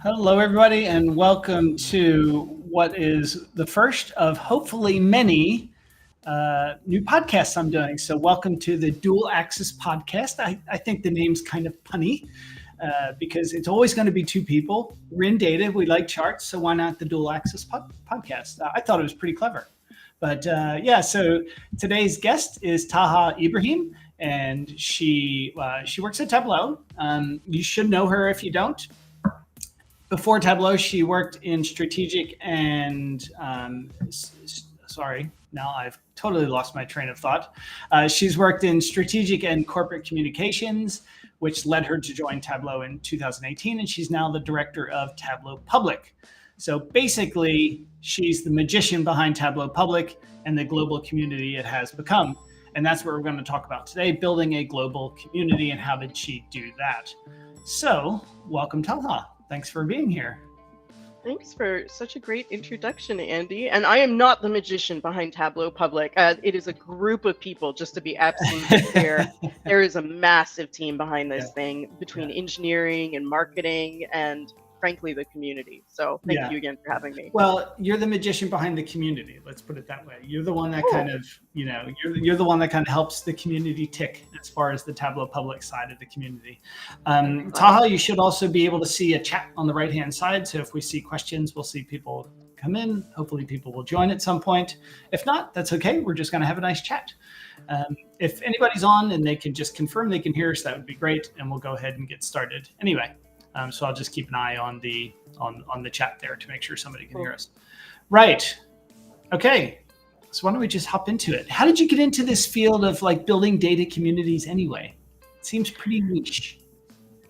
Hello, everybody, and welcome to what is the first of hopefully many new podcasts I'm doing. So, welcome to the Dual Axis podcast. I think the name's kind of punny because it's always going to be two people. We're in data, we like charts, so why not the Dual Axis podcast? I thought it was pretty clever. But so today's guest is Taha Ebrahimi, and she works at Tableau. You should know her if you don't. Before Tableau, she worked in strategic and now I've totally lost my train of thought. She's worked in strategic and corporate communications, which led her to join Tableau in 2018, and she's now the director of Tableau Public. So basically, she's the magician behind Tableau Public and the global community it has become. And that's what we're going to talk about today, building a global community and how did she do that. So welcome, Taha. Thanks for being here. Thanks for such a great introduction, Andy. And I am not the magician behind Tableau Public. It is a group of people, just to be absolutely clear. There is a massive team behind this thing between engineering and marketing and, frankly, the community. So thank you again for having me. Well, you're the magician behind the community. Let's put it that way. You're the one that kind of, you're the one that kind of helps the community tick as far as the Tableau Public side of the community. Taha, you should also be able to see a chat on the right-hand side. So if we see questions, we'll see people come in. Hopefully people will join at some point. If not, that's okay. We're just going to have a nice chat. If anybody's on and they can just confirm they can hear us, that would be great. And we'll go ahead and get started. Anyway. So I'll just keep an eye on the chat there to make sure somebody can hear us. Right. Okay. So why don't we just hop into it? How did you get into this field of like building data communities anyway? It seems pretty niche.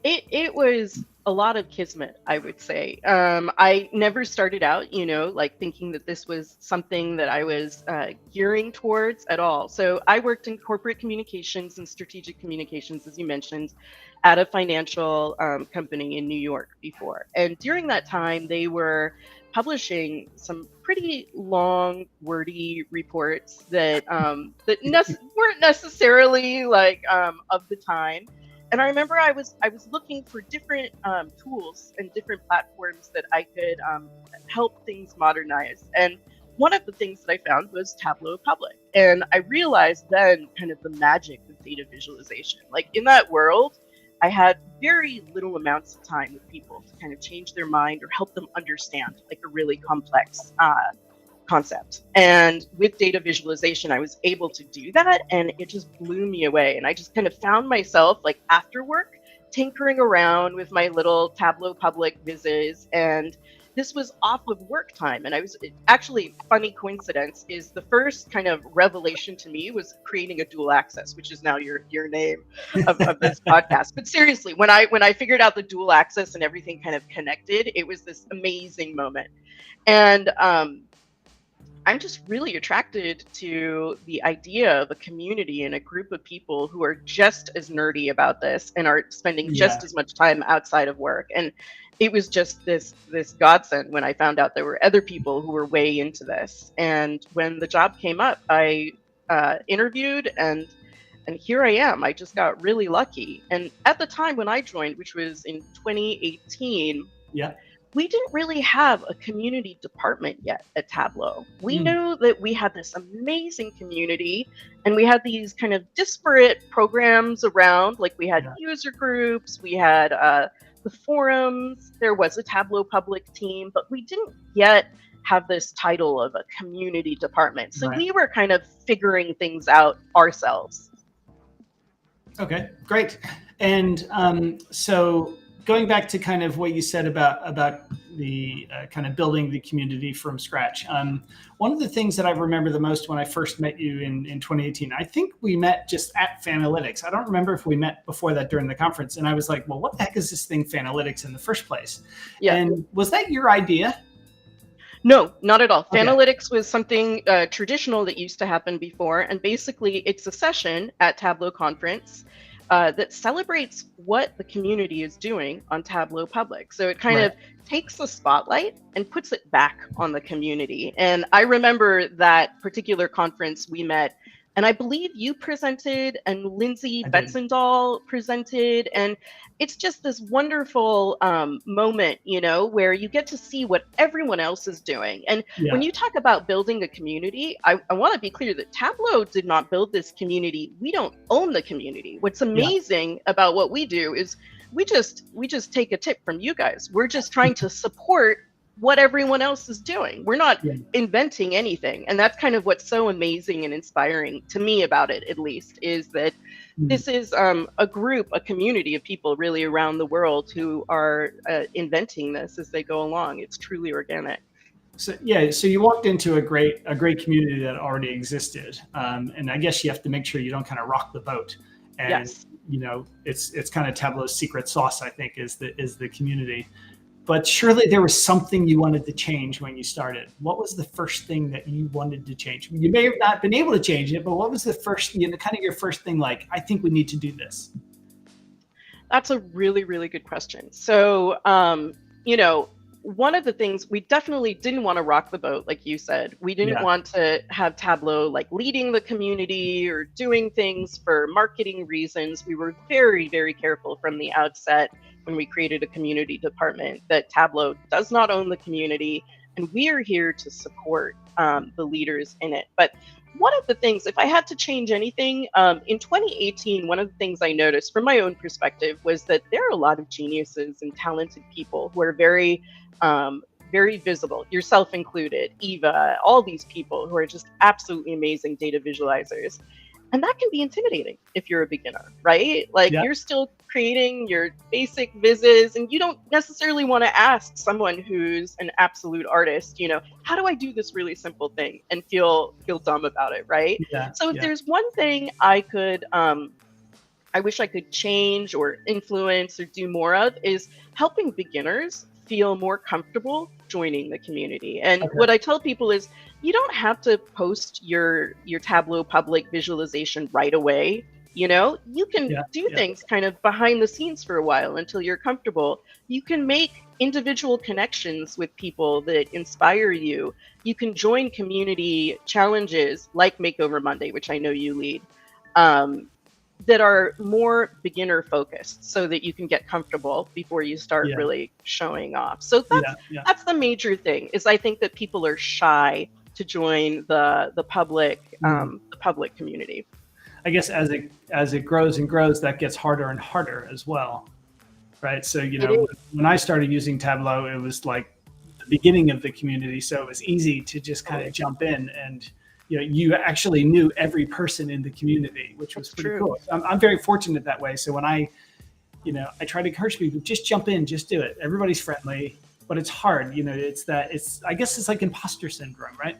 It was a lot of kismet, I would say. I never started out, like thinking that this was something that I was gearing towards at all. So I worked in corporate communications and strategic communications, as you mentioned, at a financial company in New York before. And during that time, they were publishing some pretty long, wordy reports that weren't necessarily like of the time. And I remember I was looking for different tools and different platforms that I could help things modernize. And one of the things that I found was Tableau Public. And I realized then kind of the magic of data visualization. Like in that world, I had very little amounts of time with people to kind of change their mind or help them understand like a really complex concept. And with data visualization, I was able to do that, and it just blew me away. And I just kind of found myself like after work tinkering around with my little Tableau Public vizzes, and this was off of work time. And I was actually, funny coincidence is the first kind of revelation to me was creating a dual access, which is now your name of this podcast. But seriously, when I figured out the dual access and everything kind of connected, it was this amazing moment. And I'm just really attracted to the idea of a community and a group of people who are just as nerdy about this and are spending just as much time outside of work. And it was just this godsend when I found out there were other people who were way into this. And when the job came up, I interviewed, and here I am. I just got really lucky. And at the time when I joined, which was in 2018, we didn't really have a community department yet at Tableau. We knew that we had this amazing community, and we had these kind of disparate programs around. Like we had user groups, we had the forums, there was a Tableau Public team, but we didn't yet have this title of a community department. So we were kind of figuring things out ourselves. Okay, great. And so going back to kind of what you said about the kind of building the community from scratch. One of the things that I remember the most when I first met you in 2018, I think we met just at Fanalytics. I don't remember if we met before that during the conference. And I was like, well, what the heck is this thing Fanalytics in the first place? Yeah. And was that your idea? No, not at all. Okay. Fanalytics was something traditional that used to happen before. And basically it's a session at Tableau Conference that celebrates what the community is doing on Tableau Public. So it kind of takes the spotlight and puts it back on the community. And I remember that particular conference, we met And I believe you presented and Lindsay I did. Betzendahl presented. And it's just this wonderful moment, where you get to see what everyone else is doing. And when Yeah. you talk about building a community, I want to be clear that Tableau did not build this community. We don't own the community. What's Yeah. amazing about what we do is we just take a tip from you guys. We're just trying to support what everyone else is doing. We're not Yeah. inventing anything. And that's kind of what's so amazing and inspiring to me about it, at least, is that Mm. this is a group, a community of people really around the world who are inventing this as they go along. It's truly organic. So yeah, so you walked into a great community that already existed, and I guess you have to make sure you don't kind of rock the boat. And Yes. it's kind of Tableau's secret sauce, I think, is the community. But surely there was something you wanted to change when you started. What was the first thing that you wanted to change? You may have not been able to change it, but what was the first, kind of your first thing? Like, I think we need to do this. That's a really, really good question. So, one of the things we definitely didn't want to rock the boat, like you said. We didn't Yeah. want to have Tableau like leading the community or doing things for marketing reasons. We were very, very careful from the outset when we created a community department that Tableau does not own the community, and we are here to support the leaders in it. But one of the things, if I had to change anything, in 2018, one of the things I noticed from my own perspective was that there are a lot of geniuses and talented people who are very, very visible, yourself included, Eva, all these people who are just absolutely amazing data visualizers. And that can be intimidating if you're a beginner, right? Like Yeah. you're still creating your basic vizzes and you don't necessarily want to ask someone who's an absolute artist, how do I do this really simple thing and feel dumb about it, right? Yeah. So if Yeah. there's one thing I wish I could change or influence or do more of is helping beginners feel more comfortable joining the community. And Okay. what I tell people is you don't have to post your Tableau public visualization right away. You can Yeah. do Yeah. things kind of behind the scenes for a while until you're comfortable. You can make individual connections with people that inspire you. You can join community challenges like Makeover Monday, which I know you lead. That are more beginner focused so that you can get comfortable before you start Yeah. really showing off. So Yeah. Yeah. that's the major thing is I think that people are shy to join the public the public community. I guess as it grows and grows, that gets harder and harder as well, right? So It is. when I started using Tableau, it was like the beginning of the community, so it was easy to just kind of jump in, and you actually knew every person in the community, which was That's pretty true. cool. So I'm very fortunate that way. So when I try to encourage people, just jump in, just do it. Everybody's friendly, but it's hard. I guess it's like imposter syndrome, right?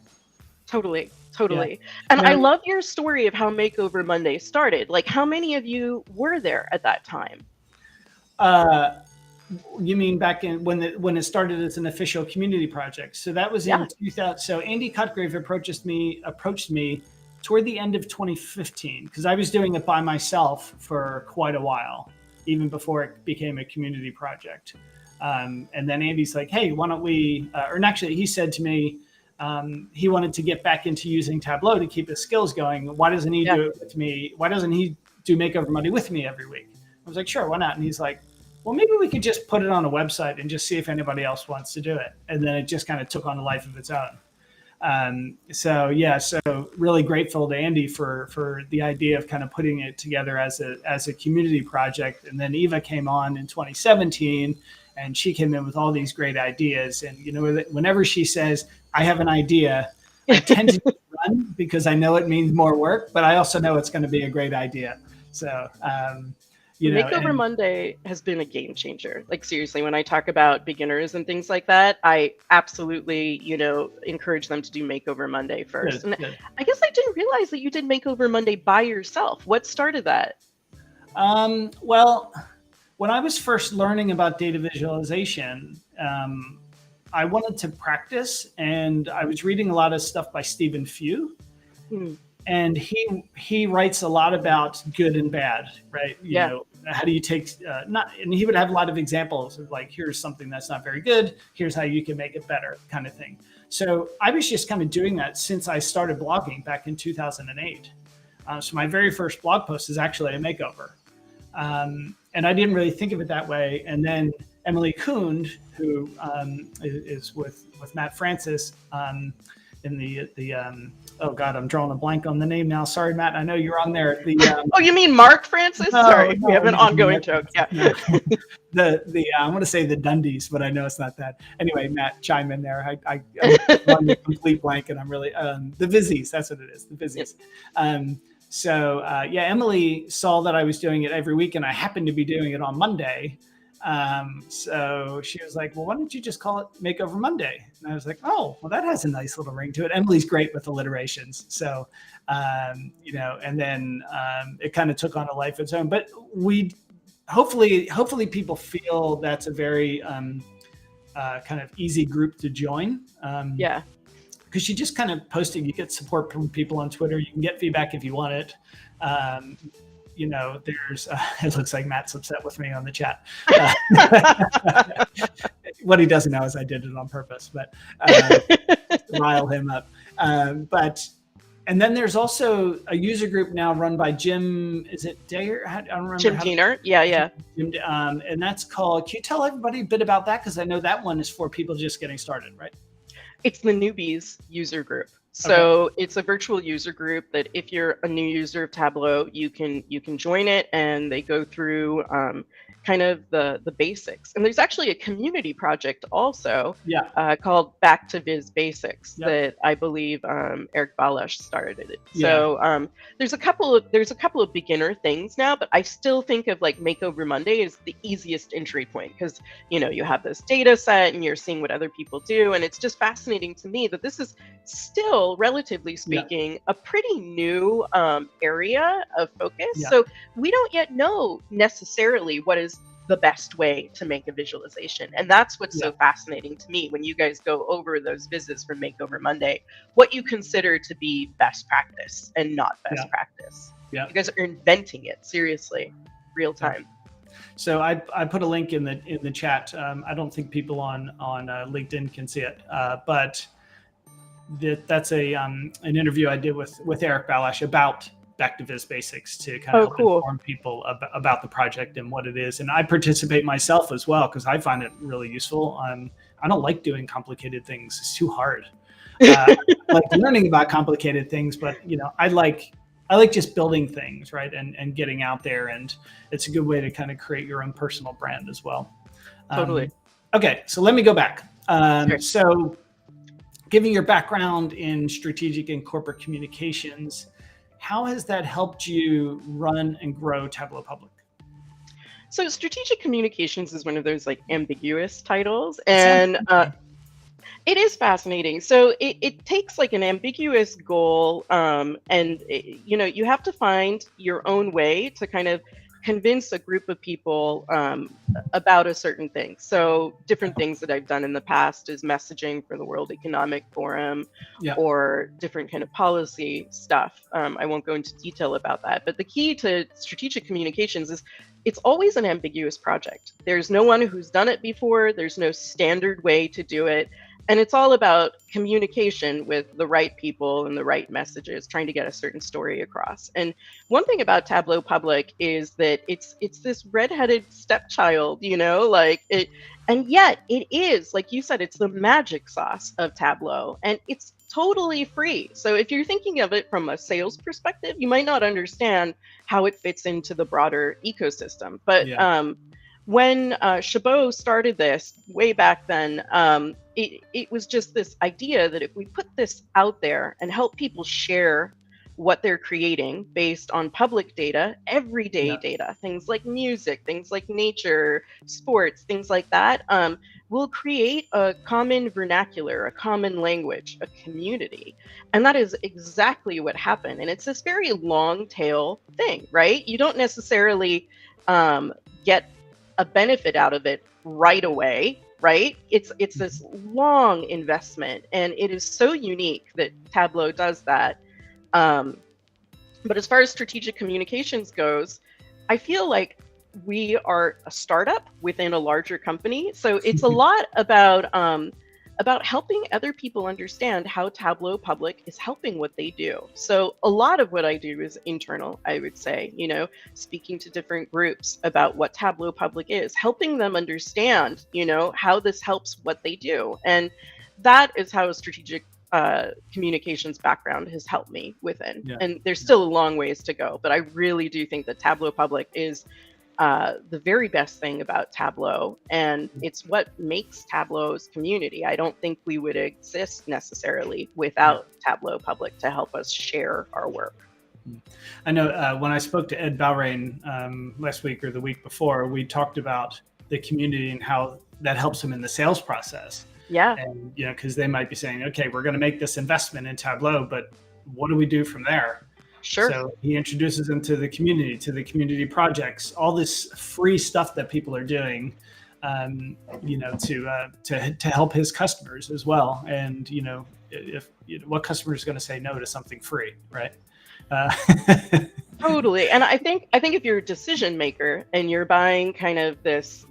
Totally. Yeah. And I Now- love your story of how Makeover Monday started. Like how many of you were there at that time? You mean back in when it started as an official community project? So that was Yeah. in 2000. So Andy Cutgrave approached me toward the end of 2015 because I was doing it by myself for quite a while, even before it became a community project. And then Andy's like, "Hey, why don't we?" Or actually, he said to me, he wanted to get back into using Tableau to keep his skills going. Why doesn't he do it with me? Why doesn't he do Makeover Monday with me every week? I was like, "Sure, why not?" And he's like, "Well, maybe we could just put it on a website and just see if anybody else wants to do it." And then it just kind of took on a life of its own. So really grateful to Andy for the idea of kind of putting it together as a community project. And then Eva came on in 2017, and she came in with all these great ideas. And whenever she says, "I have an idea," I tend to run because I know it means more work, but I also know it's going to be a great idea. So. Makeover Monday has been a game changer. Like seriously, when I talk about beginners and things like that, I absolutely, encourage them to do Makeover Monday first. Good, And good. I guess I didn't realize that you did Makeover Monday by yourself. What started that? Well, when I was first learning about data visualization, I wanted to practice, and I was reading a lot of stuff by Stephen Few. And he writes a lot about good and bad, right? How do you take and he would have a lot of examples of like, here's something that's not very good, here's how you can make it better, kind of thing. So I was just kind of doing that since I started blogging back in 2008. So my very first blog post is actually a makeover. And I didn't really think of it that way. And then Emily Kund, who is with Matt Francis in the oh God, I'm drawing a blank on the name now. Sorry, Matt. I know you're on there. Oh, you mean Mark Francis? No, Sorry, no, we have an ongoing joke. Yeah. No. I want to say the Dundies, but I know it's not that. Anyway, Matt, chime in there. I'm on a complete blank, and I'm really the Vizzies. That's what it is. The Vizzies. Yeah, Emily saw that I was doing it every week, and I happened to be doing it on Monday. So she was like, well, why don't you just call it Makeover Monday? And I was like, oh, well, that has a nice little ring to it. Emily's great with alliterations. So, and then it kind of took on a life of its own. But hopefully people feel that's a very kind of easy group to join. Yeah. Because you just kind of post it, you get support from people on Twitter. You can get feedback if you want it. There's it looks like Matt's upset with me on the chat. What he doesn't know is I did it on purpose, but to rile him up. And then there's also a user group now run by Jim. Is it Dayer? I don't remember. Jim Diener. Yeah. Jim, and that's called. Can you tell everybody a bit about that? Because I know that one is for people just getting started, right? It's the Newbies user group. So It's a virtual user group that if you're a new user of Tableau, you can join it, and they go through kind of the basics. And there's actually a community project also called Back to Viz Basics that I believe Eric Balash started it. Yeah. So there's a couple of beginner things now, but I still think of like Makeover Monday as the easiest entry point because you have this data set and you're seeing what other people do, and it's just fascinating to me that this is still, relatively speaking, a pretty new area of focus. Yeah. So we don't yet know necessarily what is the best way to make a visualization. And that's what's so fascinating to me when you guys go over those visits from Makeover Monday, what you consider to be best practice and not best practice. Yeah. You guys are inventing it, seriously, real time. So I put a link in the chat. I don't think people on LinkedIn can see it, but that's an interview I did with Eric Balash about Back to Viz Basics to kind of help inform people about the project and what it is. And I participate myself as well because I find it really useful. I don't like doing complicated things. It's too hard. I like learning about complicated things, but I like just building things, right? And getting out there, and it's a good way to kind of create your own personal brand as well. Totally. Okay, so let me go back. Sure. So given your background in strategic and corporate communications, how has that helped you run and grow Tableau Public? So strategic communications is one of those like ambiguous titles, and it is fascinating. So it takes like an ambiguous goal, and you have to find your own way to kind of convince a group of people about a certain thing. So different things that I've done in the past is messaging for the World Economic Forum or different kind of policy stuff. I won't go into detail about that, but the key to strategic communications is it's always an ambiguous project. There's no one who's done it before. There's no standard way to do it. And it's all about communication with the right people and the right messages, trying to get a certain story across. And one thing about Tableau Public is that it's this redheaded stepchild, and yet it is, like you said, it's the magic sauce of Tableau, and it's totally free. So if you're thinking of it from a sales perspective, you might not understand how it fits into the broader ecosystem. But when Chabot started this way back then, it was just this idea that if we put this out there and help people share what they're creating based on public data, everyday data, things like music, things like nature, sports, things like that, we'll create a common vernacular, a common language, a community. And that is exactly what happened. And it's this very long tail thing, right? You don't necessarily get a benefit out of it right away, right? It's this long investment, and it is so unique that Tableau does that. But as far as strategic communications goes, I feel like we are a startup within a larger company. So it's a lot about about helping other people understand how Tableau Public is helping what they do. So a lot of what I do is internal, I would say, speaking to different groups about what Tableau Public is, helping them understand, how this helps what they do. And that is how a strategic communications background has helped me within. Yeah. And there's still a long ways to go, but I really do think that Tableau Public is the very best thing about Tableau, and it's what makes Tableau's community. I don't think we would exist necessarily without Tableau Public to help us share our work. I know when I spoke to Ed Balrain last week or the week before, we talked about the community and how that helps him in the sales process. Yeah. And, because they might be saying, okay, we're going to make this investment in Tableau, but what do we do from there? Sure. So he introduces them to the community projects, all this free stuff that people are doing, to help his customers as well. And, if what customer is going to say no to something free, right? Totally. And I think if you're a decision maker and you're buying kind of this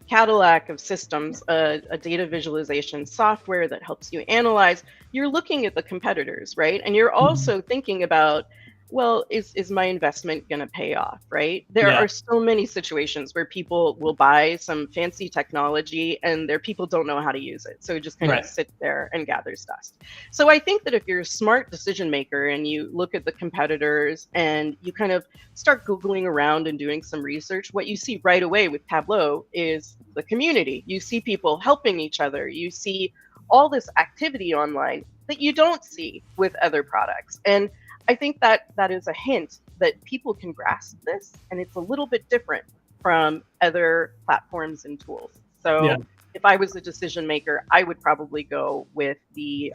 Cadillac of systems, a data visualization software that helps you analyze, you're looking at the competitors, right? And you're also thinking about, well, is my investment going to pay off, right? There are so many situations where people will buy some fancy technology and their people don't know how to use it. So it just kind of sits there and gathers dust. So I think that if you're a smart decision maker and you look at the competitors and you kind of start Googling around and doing some research, what you see right away with Tableau is the community. You see people helping each other. You see all this activity online that you don't see with other products. And I think that is a hint that people can grasp this, and it's a little bit different from other platforms and tools. So if I was a decision maker, I would probably go with the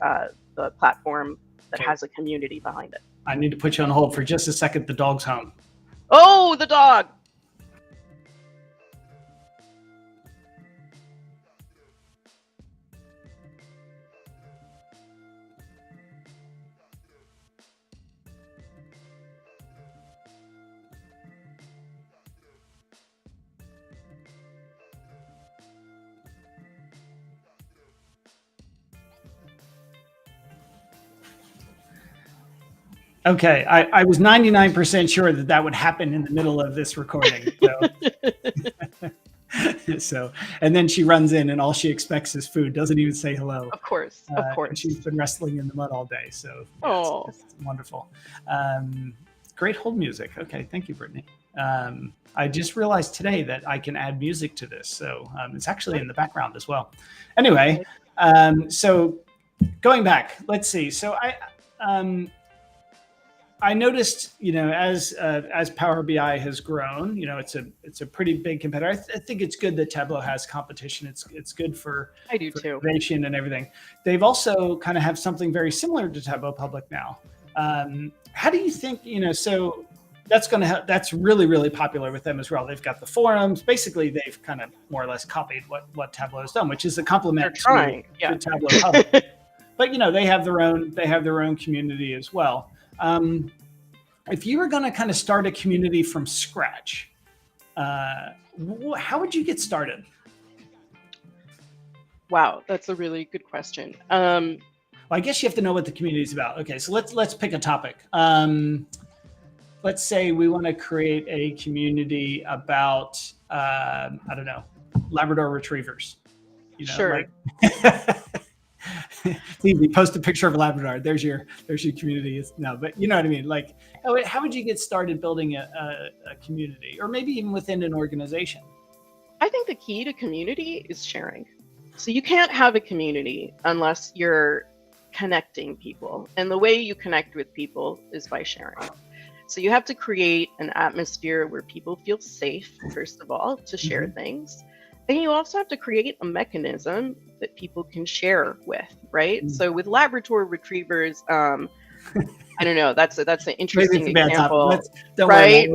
platform that has a community behind it. I need to put you on hold for just a second. The dog's home. Oh, the dog. Okay, I was 99% sure that would happen in the middle of this recording. So, and then she runs in and all she expects is food, doesn't even say hello. Of course, of course. And she's been wrestling in the mud all day, so it's wonderful. Great hold music. Okay, thank you, Brittany. I just realized today that I can add music to this, so it's actually in the background as well. Anyway, so going back, let's see. So I noticed, as Power BI has grown, it's a pretty big competitor. I think it's good that Tableau has competition. It's good for innovation and everything. They've also kind of have something very similar to Tableau Public now. How do you think, so that's really, really popular with them as well. They've got the forums. Basically, they've kind of more or less copied what Tableau has done, which is a compliment to Tableau Public. But they have their own community as well. If you were going to kind of start a community from scratch, how would you get started? Wow, that's a really good question. Well, I guess you have to know what the community is about. Okay, so let's pick a topic. Let's say we want to create a community about I don't know, Labrador retrievers. Sure. It's easy. Post a picture of a Labrador. There's your community. No, but you know what I mean? Like, how would you get started building a community, or maybe even within an organization? I think the key to community is sharing. So you can't have a community unless you're connecting people. And the way you connect with people is by sharing. So you have to create an atmosphere where people feel safe, first of all, to share things. And you also have to create a mechanism that people can share with, right? So with Labrador retrievers, I don't know. That's an interesting example, right?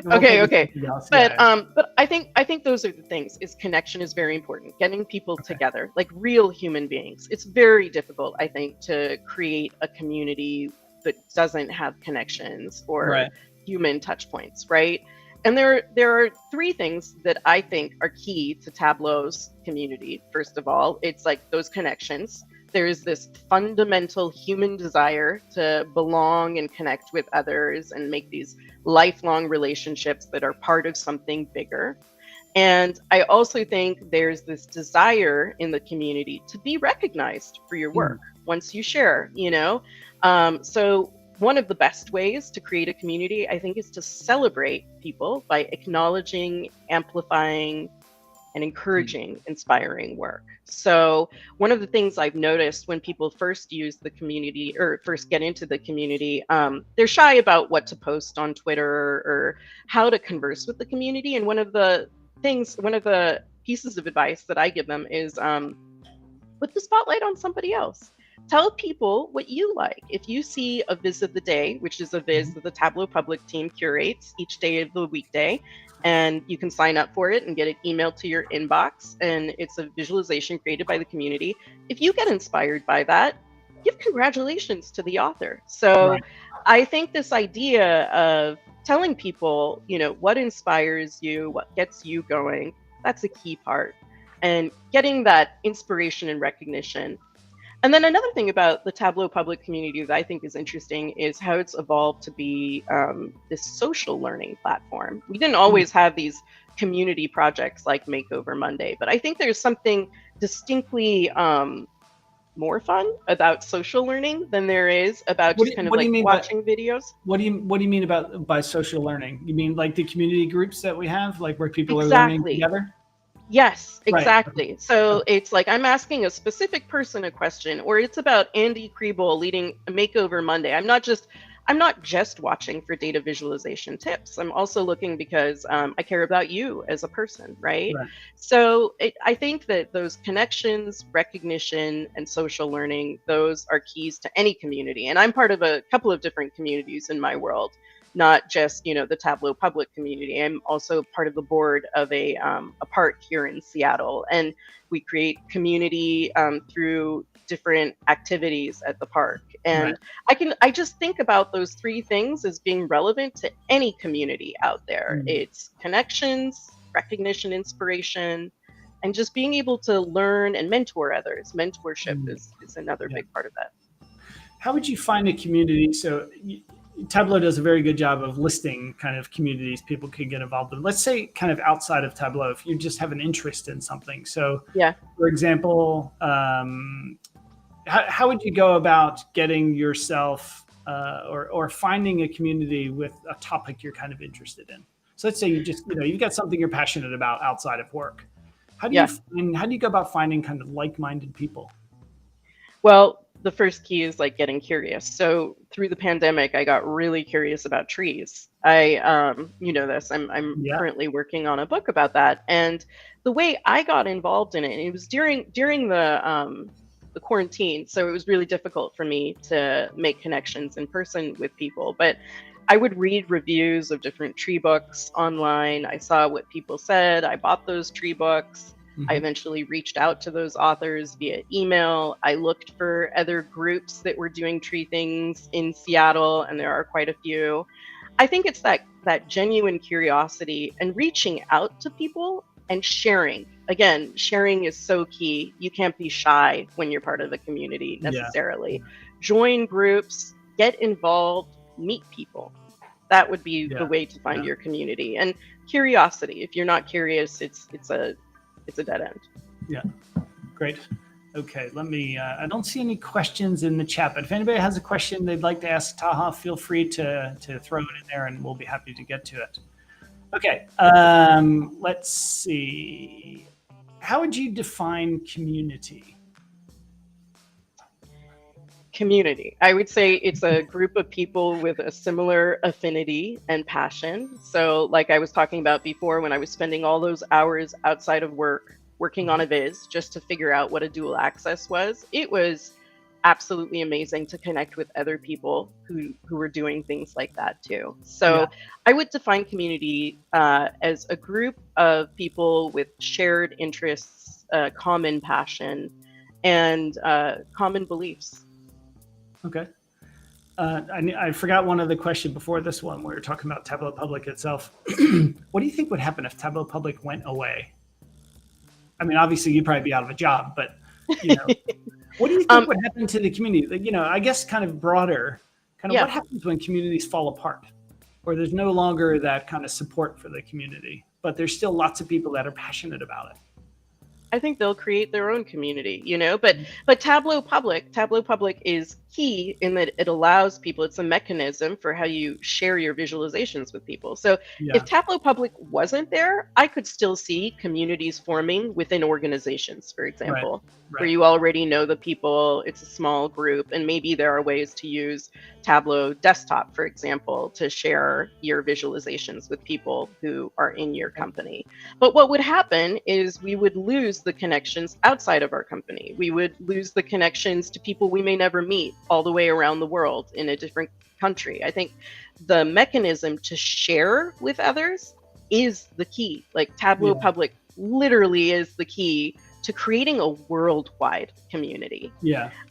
Okay. But I think those are the things. Is connection is very important. Getting people together, like real human beings. It's very difficult, I think, to create a community that doesn't have connections or human touch points, right? And there are three things that I think are key to Tableau's community. First of all, it's like those connections. There is this fundamental human desire to belong and connect with others and make these lifelong relationships that are part of something bigger. And I also think there's this desire in the community to be recognized for your work once you share, you know? So one of the best ways to create a community, I think, is to celebrate people by acknowledging, amplifying, and encouraging inspiring work. So one of the things I've noticed when people first use the community or first get into the community, they're shy about what to post on Twitter or how to converse with the community. And one of the pieces of advice that I give them is put the spotlight on somebody else. Tell people what you like. If you see a viz of the day, which is a viz that the Tableau Public team curates each day of the weekday, and you can sign up for it and get it emailed to your inbox, and it's a visualization created by the community. If you get inspired by that, give congratulations to the author. So right. I think this idea of telling people, you know, what inspires you, what gets you going, that's a key part. And getting that inspiration and recognition. And then another thing about the Tableau Public community that I think is interesting is how it's evolved to be this social learning platform. We didn't always have these community projects like Makeover Monday, but I think there's something distinctly more fun about social learning than there is about just kind of like watching videos. What do you mean by social learning? You mean like the community groups that we have, like where people Exactly. are learning together? Yes, exactly. Right. So it's like I'm asking a specific person a question, or it's about Andy Kriebel leading a Makeover Monday. I'm not just watching for data visualization tips. I'm also looking because I care about you as a person, right? So I think that those connections, recognition, and social learning, those are keys to any community. And I'm part of a couple of different communities in my world. Not just, you know, the Tableau Public community. I'm also part of the board of a park here in Seattle, and we create community through different activities at the park. And I just think about those three things as being relevant to any community out there. It's connections, recognition, inspiration, and just being able to learn and mentor others. Mentorship is another big part of that. How would you find a community? So Tableau does a very good job of listing kind of communities people could get involved in. Let's say kind of outside of Tableau, if you just have an interest in something. So for example, how would you go about getting yourself or finding a community with a topic you're kind of interested in? So let's say you've got something you're passionate about outside of work. How do you go about finding kind of like-minded people? Well, the first key is like getting curious. So through the pandemic, I got really curious about trees. You know this, I'm currently working on a book about that. And the way I got involved in it, it was during the quarantine. So it was really difficult for me to make connections in person with people, but I would read reviews of different tree books online. I saw what people said. I bought those tree books. I eventually reached out to those authors via email. I looked for other groups that were doing tree things in Seattle, and there are quite a few. I think it's that genuine curiosity and reaching out to people and sharing. Again, sharing is so key. You can't be shy when you're part of a community necessarily. Join groups, get involved, meet people. That would be the way to find your community. And curiosity. If you're not curious, it's a dead end. Yeah, great. Okay, let me, I don't see any questions in the chat, but if anybody has a question they'd like to ask Taha, feel free to throw it in there and we'll be happy to get to it. Okay, let's see. How would you define community? Community. I would say it's a group of people with a similar affinity and passion. So like I was talking about before, when I was spending all those hours outside of work, working on a viz just to figure out what a dual access was, it was absolutely amazing to connect with other people who were doing things like that too. So I would define community as a group of people with shared interests, common passion, and common beliefs. Okay. I forgot one other question before this one. We were talking about Tableau Public itself. What do you think would happen if Tableau Public went away? I mean, obviously you'd probably be out of a job, but you know, what do you think would happen to the community? Like, you know, I guess kind of broader, kind of what happens when communities fall apart, where there's no longer that kind of support for the community, but there's still lots of people that are passionate about it. I think they'll create their own community, you know, but Tableau Public is key in that it allows people, it's a mechanism for how you share your visualizations with people. So if Tableau Public wasn't there, I could still see communities forming within organizations, for example, where you already know the people, it's a small group, and maybe there are ways to use Tableau Desktop, for example, to share your visualizations with people who are in your company. But what would happen is we would lose the connections outside of our company. We would lose the connections to people we may never meet all the way around the world in a different country. I think the mechanism to share with others is the key. Like Tableau Public literally is the key to creating a worldwide community.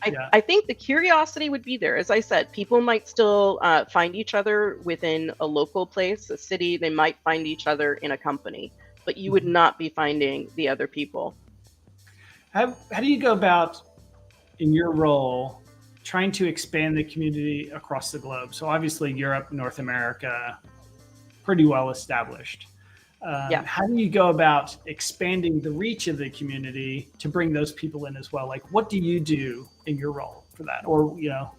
I think the curiosity would be there. As I said, people might still find each other within a local place, a city. They might find each other in a company, but you would not be finding the other people. How do you go about, in your role, trying to expand the community across the globe? So obviously Europe, North America, pretty well established. How do you go about expanding the reach of the community to bring those people in as well? Like, what do you do in your role for that? Or, you know,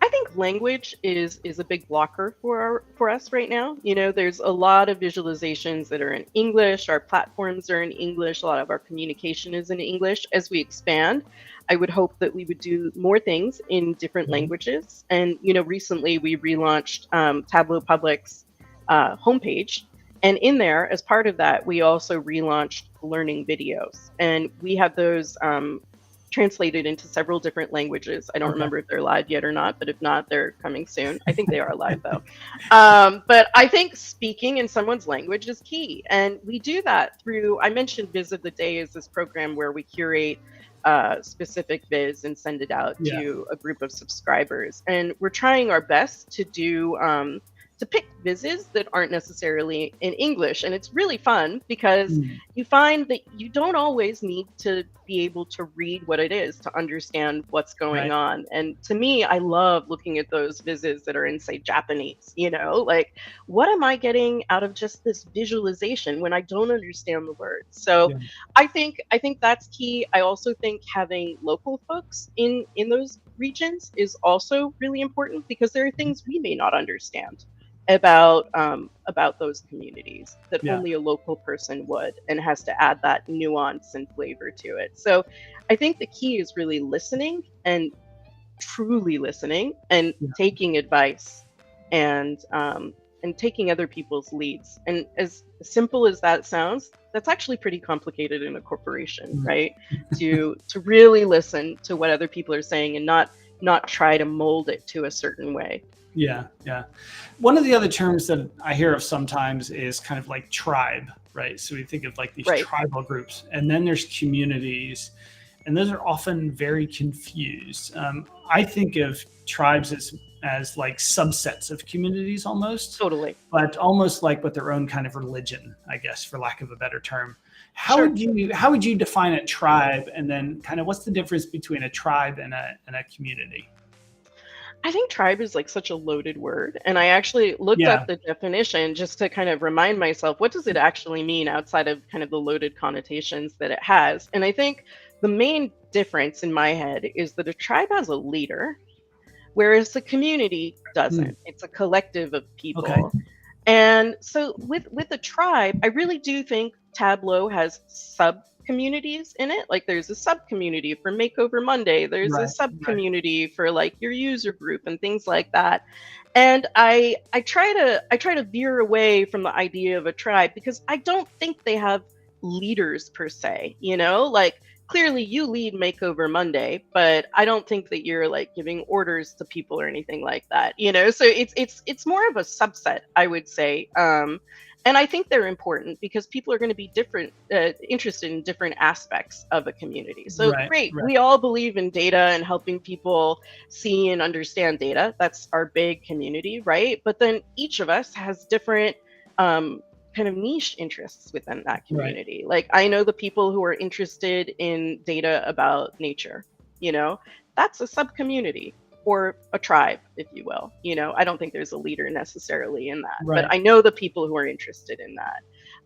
I think language is a big blocker for us right now. You know, there's a lot of visualizations that are in English. Our platforms are in English. A lot of our communication is in English. As we expand, I would hope that we would do more things in different languages. And, you know, recently we relaunched Tableau Public's homepage. And in there, as part of that, we also relaunched learning videos. And we have those translated into several different languages. I don't remember if they're live yet or not, but if not, they're coming soon. I think they are live though. But I think speaking in someone's language is key. And we do that through, I mentioned Viz of the Day is this program where we curate specific viz and send it out to a group of subscribers. And we're trying our best to do to pick vizzes that aren't necessarily in English. And it's really fun because you find that you don't always need to be able to read what it is to understand what's going on. And to me, I love looking at those vizzes that are in, say, Japanese, you know, like, what am I getting out of just this visualization when I don't understand the words? So I think that's key. I also think having local folks in those regions is also really important because there are things we may not understand about those communities that only a local person would, and has to add that nuance and flavor to it. So I think the key is really listening, and truly listening, and taking advice, and taking other people's leads. And as simple as that sounds, that's actually pretty complicated in a corporation, right? To really listen to what other people are saying and not try to mold it to a certain way. Yeah. One of the other terms that I hear of sometimes is kind of like tribe, right? So we think of like these tribal groups, and then there's communities, and those are often very confused. I think of tribes as like subsets of communities almost. Totally. But almost like with their own kind of religion, I guess, for lack of a better term. How would you define a tribe, and then kind of what's the difference between a tribe and a community? I think tribe is like such a loaded word. And I actually looked up the definition just to kind of remind myself, what does it actually mean outside of kind of the loaded connotations that it has? And I think the main difference in my head is that a tribe has a leader, whereas the community doesn't. It's a collective of people. And so with a tribe, I really do think Tableau has sub-communities in it. Like there's a sub-community for Makeover Monday. There's a sub-community for like your user group and things like that. And I try to veer away from the idea of a tribe because I don't think they have leaders per se, you know, like clearly you lead Makeover Monday, but I don't think that you're like giving orders to people or anything like that, you know? So it's more of a subset, I would say. And I think they're important because people are going to be different, interested in different aspects of a community. So Right, great, right, we all believe in data and helping people see and understand data. That's our big community, right? But then each of us has different kind of niche interests within that right. community. Like I know the people who are interested in data about nature, you know, that's a sub community or a tribe, if you will. You know, I don't think there's a leader necessarily in that, but Right. I know the people who are interested in that.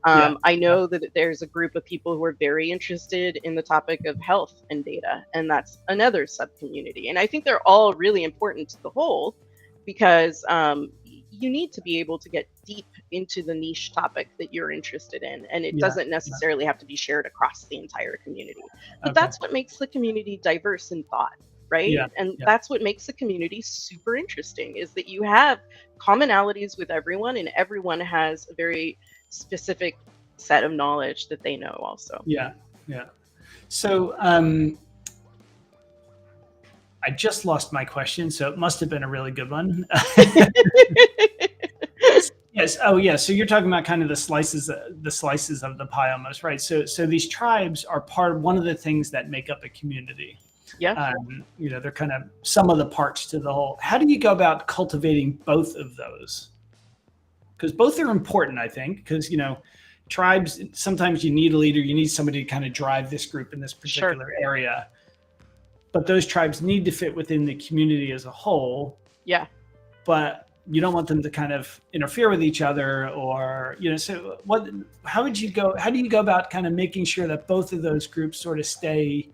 Yeah. I Yeah. know that there's a group of people who are very interested in the topic of health and data, and that's another sub community. And I think they're all really important to the whole because you need to be able to get deep into the niche topic that you're interested in, and it Yeah. doesn't necessarily have to be shared across the entire community. But Okay. that's what makes the community diverse in thought, right? Yeah. And Yeah. that's what makes the community super interesting is that you have commonalities with everyone, and everyone has a very specific set of knowledge that they know also. Yeah. Yeah. So I just lost my question, so it must have been a really good one. Yes. Oh, yeah. So you're talking about kind of the slices of the pie, almost, right? So these tribes are one of the things that make up a community. Yeah. You know, they're kind of some of the parts to the whole. How do you go about cultivating both of those? Because both are important, I think. Because, you know, tribes, sometimes you need a leader, you need somebody to kind of drive this group in this particular area. But those tribes need to fit within the community as a whole. Yeah. But you don't want them to kind of interfere with each other, or, you know, so how do you go about kind of making sure that both of those groups sort of stay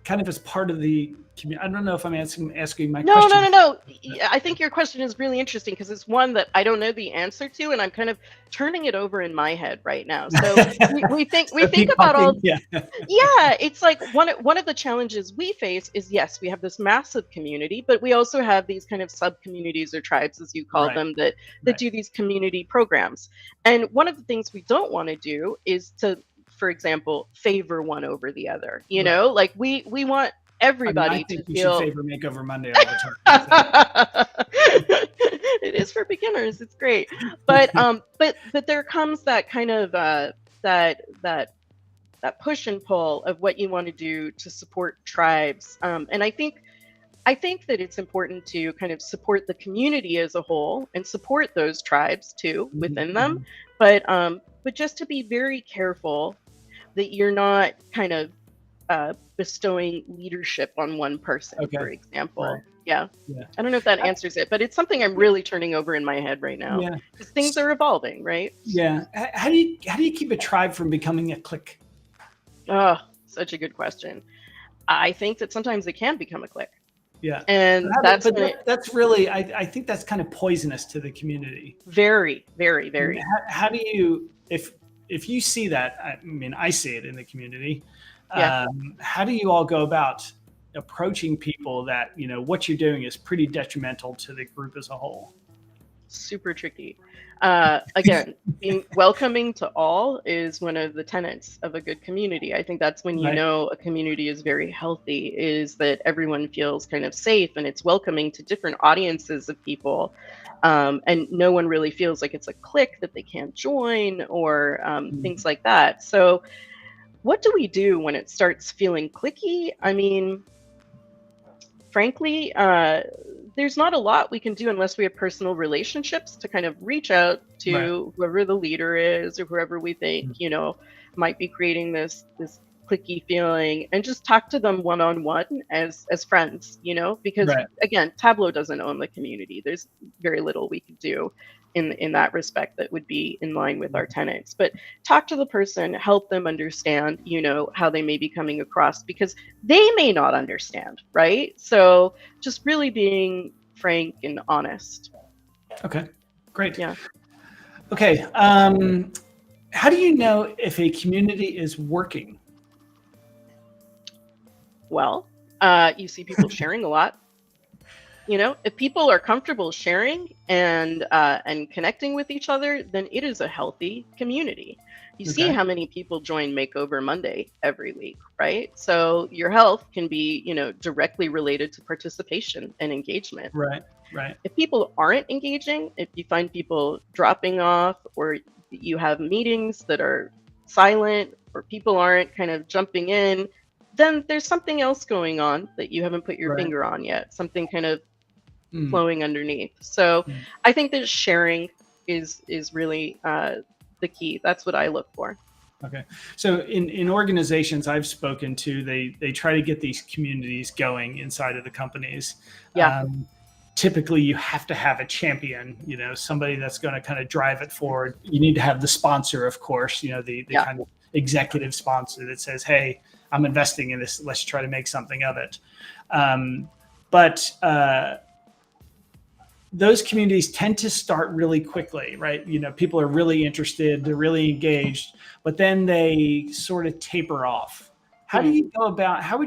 kind of as part of the community? I don't know if I'm asking my question. No. I think your question is really interesting because it's one that I don't know the answer to, and I'm kind of turning it over in my head right now. So we think about all. Yeah. Yeah, it's like one of the challenges we face is, yes, we have this massive community, but we also have these kind of sub communities or tribes, as you call them, that do these community programs. And one of the things we don't want to do is to, for example, favor one over the other. You know, like we want everybody I think to you feel. should favor Makeover Monday all the time. It is for beginners. It's great, but there comes that kind of that push and pull of what you want to do to support tribes, and I think that it's important to kind of support the community as a whole and support those tribes too within them, but just to be very careful that you're not kind of bestowing leadership on one person, for example. Right. Yeah. I don't know if that answers it, but it's something I'm really turning over in my head right now. Yeah. Because things are evolving, right? Yeah. How do you keep a tribe from becoming a clique? Oh, such a good question. I think that sometimes it can become a clique. Yeah. And that's really, I think that's kind of poisonous to the community. Very, very, very. How do you, if you see that, I mean, I see it in the community. Yeah. How do you all go about approaching people that, you know, what you're doing is pretty detrimental to the group as a whole? Super tricky. Again, being welcoming to all is one of the tenets of a good community. I think that's when you know a community is very healthy, is that everyone feels kind of safe and it's welcoming to different audiences of people. And no one really feels like it's a clique that they can't join or things like that. So what do we do when it starts feeling cliquey? I mean, frankly, there's not a lot we can do unless we have personal relationships to kind of reach out to whoever the leader is or whoever we think, you know, might be creating this cliquey feeling, and just talk to them one-on-one as friends, you know, because again, Tableau doesn't own the community. There's very little we could do in that respect that would be in line with our tenets. But talk to the person, help them understand, you know, how they may be coming across, because they may not understand, right? So just really being frank and honest. Okay, great. Yeah. Okay, how do you know if a community is working? Well, you see people sharing a lot. You know, if people are comfortable sharing and connecting with each other, then it is a healthy community. You see how many people join Makeover Monday every week, right? So your health can be, you know, directly related to participation and engagement. Right. If people aren't engaging, if you find people dropping off or you have meetings that are silent or people aren't kind of jumping in, then there's something else going on that you haven't put your Right. finger on yet, something kind of Mm. flowing underneath. So Mm. I think that sharing is really the key. That's what I look for. Okay. So in organizations I've spoken to, they try to get these communities going inside of the companies. Yeah. Typically you have to have a champion, somebody that's going to kind of drive it forward. You need to have the sponsor, of course, the Yeah. kind of executive sponsor that says, hey, I'm investing in this. Let's try to make something of it. But those communities tend to start really quickly, right? People are really interested, they're really engaged, but then they sort of taper off. How would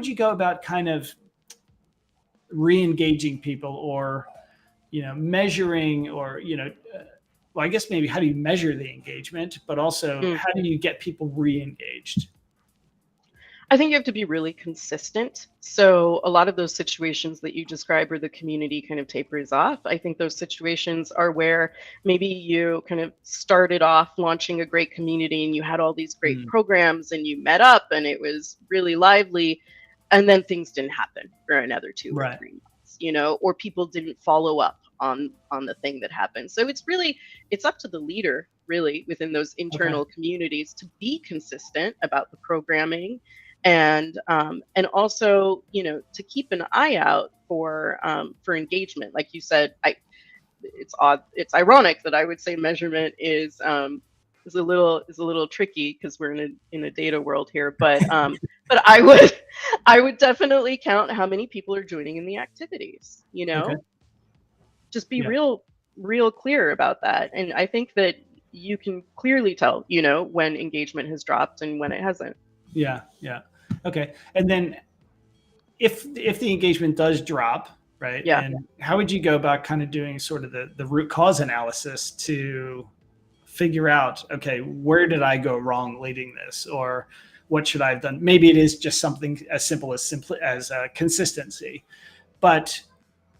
you go about kind of re-engaging people, or measuring, or well, I guess maybe how do you measure the engagement, but also how do you get people re-engaged? I think you have to be really consistent. So a lot of those situations that you describe where the community kind of tapers off, I think those situations are where maybe you kind of started off launching a great community and you had all these great programs and you met up and it was really lively, and then things didn't happen for another 2 or 3 months, or people didn't follow up on the thing that happened. So it's up to the leader really within those internal communities to be consistent about the programming, and also to keep an eye out for engagement. Like you said, it's ironic that I would say measurement is a little tricky because we're in a data world here, but I would definitely count how many people are joining in the activities. Just be real clear about that, and I think that you can clearly tell when engagement has dropped and when it hasn't. Yeah. Okay. And then if the engagement does drop, right? Yeah. And how would you go about kind of doing sort of the root cause analysis to figure out, okay, where did I go wrong leading this, or what should I have done? Maybe it is just something as simple as consistency, but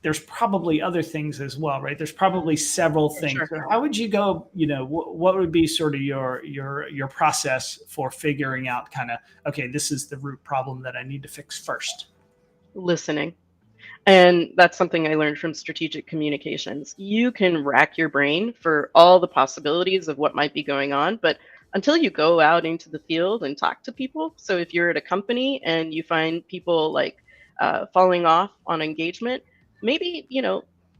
there's probably other things as well, right? There's probably several things. Sure. So how would you go, what would be sort of your process for figuring out kind of, okay, this is the root problem that I need to fix first? Listening. And that's something I learned from strategic communications. You can rack your brain for all the possibilities of what might be going on, but until you go out into the field and talk to people. So if you're at a company and you find people like falling off on engagement, maybe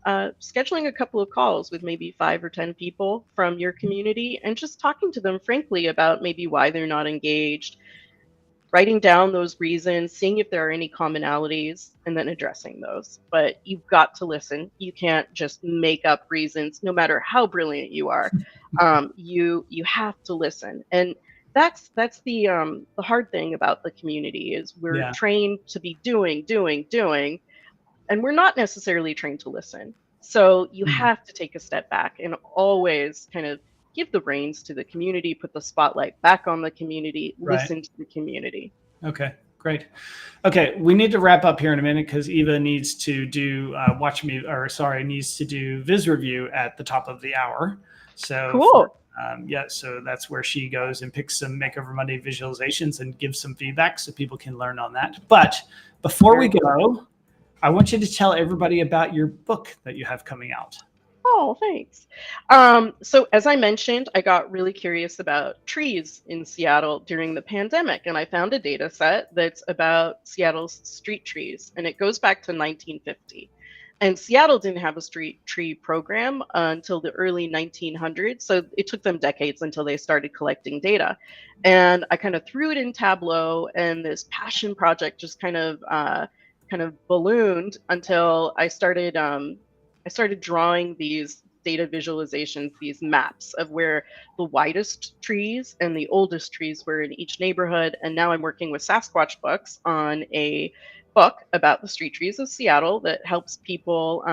scheduling a couple of calls with maybe 5 or 10 people from your community and just talking to them frankly about maybe why they're not engaged, writing down those reasons, seeing if there are any commonalities, and then addressing those. But you've got to listen. You can't just make up reasons, no matter how brilliant you are. You have to listen, and that's the hard thing about the community is we're trained to be doing, and we're not necessarily trained to listen. So you have to take a step back and always kind of give the reins to the community, put the spotlight back on the community, listen to the community. Okay, great. Okay, we need to wrap up here in a minute because Eva needs to do needs to do Viz review at the top of the hour. So cool. So that's where she goes and picks some Makeover Monday visualizations and gives some feedback so people can learn on that. But before we go, I want you to tell everybody about your book that you have coming out. Oh, thanks. So as I mentioned, I got really curious about trees in Seattle during the pandemic, and I found a data set that's about Seattle's street trees, and it goes back to 1950. And Seattle didn't have a street tree program until the early 1900s, so it took them decades until they started collecting data. And I kind of threw it in Tableau, and this passion project just kind of ballooned until I started drawing these data visualizations, these maps of where the widest trees and the oldest trees were in each neighborhood. And now I'm working with Sasquatch Books on a book about the street trees of Seattle that helps people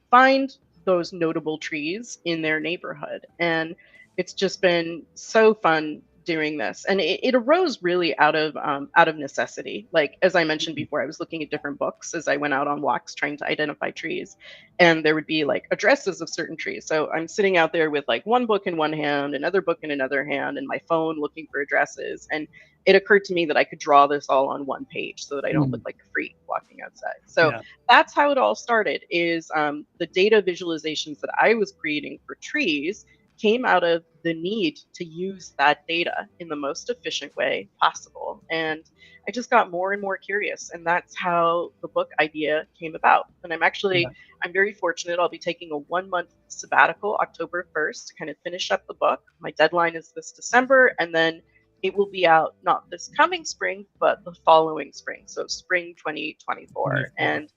find those notable trees in their neighborhood. And it's just been so fun doing this, and it arose really out of necessity. Like, as I mentioned before, I was looking at different books as I went out on walks trying to identify trees, and there would be like addresses of certain trees. So I'm sitting out there with like one book in one hand, another book in another hand, and my phone looking for addresses. And it occurred to me that I could draw this all on one page so that I don't look like a freak walking outside. So that's how it all started. Is the data visualizations that I was creating for trees came out of the need to use that data in the most efficient way possible. And I just got more and more curious. And that's how the book idea came about. And I'm very fortunate. I'll be taking a 1-month sabbatical, October 1st, to kind of finish up the book. My deadline is this December. And then it will be out not this coming spring, but the following spring. So spring 2024. And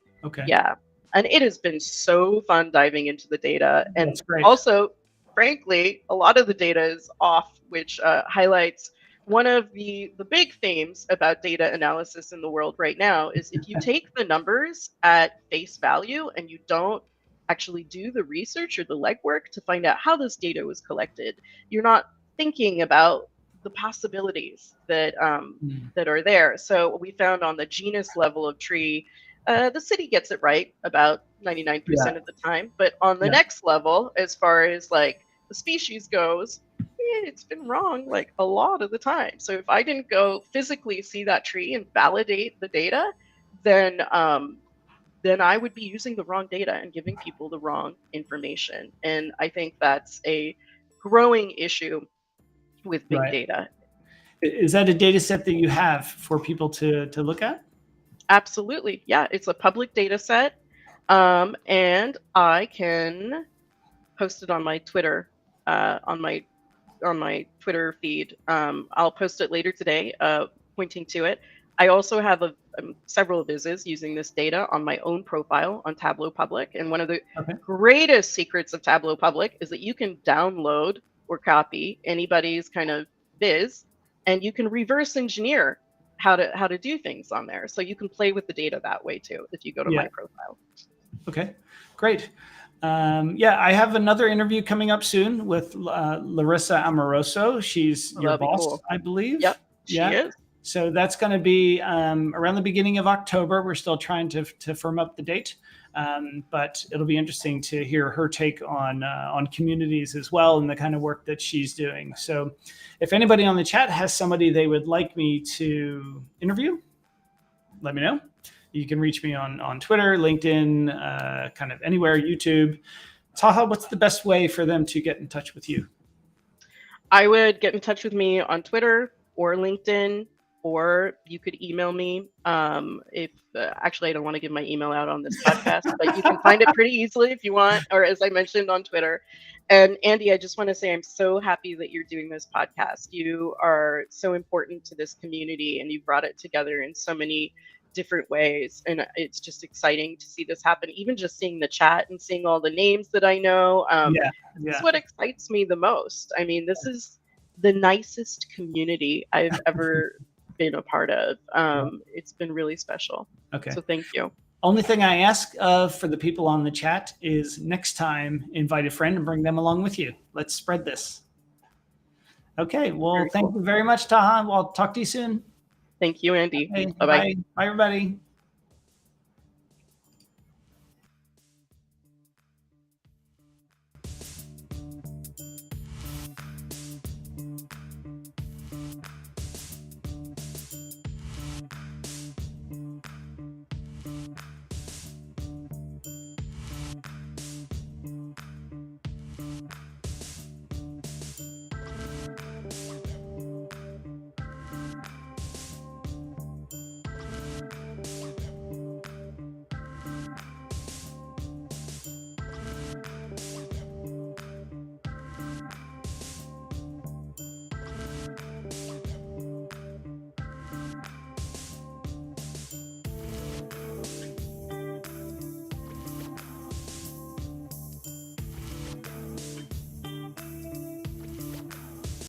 yeah. And it has been so fun diving into the data. And also, frankly, a lot of the data is off, which highlights one of the big themes about data analysis in the world right now is if you take the numbers at face value and you don't actually do the research or the legwork to find out how this data was collected, you're not thinking about the possibilities that that are there. So we found on the genus level of tree, the city gets it right about 99% of the time. But on the next level, as far as like the species goes, it's been wrong like a lot of the time. So if I didn't go physically see that tree and validate the data, then I would be using the wrong data and giving people the wrong information. And I think that's a growing issue with big data. Is that a data set that you have for people to look at? Absolutely. Yeah, it's a public data set. And I can post it on my Twitter, on my Twitter feed. I'll post it later today, pointing to it. I also have several vizzes using this data on my own profile on Tableau Public. And one of the greatest secrets of Tableau Public is that you can download or copy anybody's kind of viz, and you can reverse engineer how to do things on there. So you can play with the data that way too if you go to my profile. Okay, great. I have another interview coming up soon with Larissa Amoroso. She's your boss, I believe. Yep, she is. So that's going to be around the beginning of October. We're still trying to firm up the date, but it'll be interesting to hear her take on communities as well and the kind of work that she's doing. So if anybody on the chat has somebody they would like me to interview, let me know. You can reach me on Twitter, LinkedIn, kind of anywhere, YouTube. Taha, what's the best way for them to get in touch with you? I would get in touch with me on Twitter or LinkedIn, or you could email me. Actually, I don't want to give my email out on this podcast, but you can find it pretty easily if you want, or as I mentioned, on Twitter. And Andy, I just want to say I'm so happy that you're doing this podcast. You are so important to this community, and you brought it together in so many different ways. And it's just exciting to see this happen. Even just seeing the chat and seeing all the names that I know. This is what excites me the most. I mean, this is the nicest community I've ever been a part of. It's been really special. Okay. So thank you. Only thing I ask for the people on the chat is next time, invite a friend and bring them along with you. Let's spread this. Okay. Well, thank you very much, Taha. I'll talk to you soon. Thank you, Andy. Okay, bye-bye. Bye, everybody.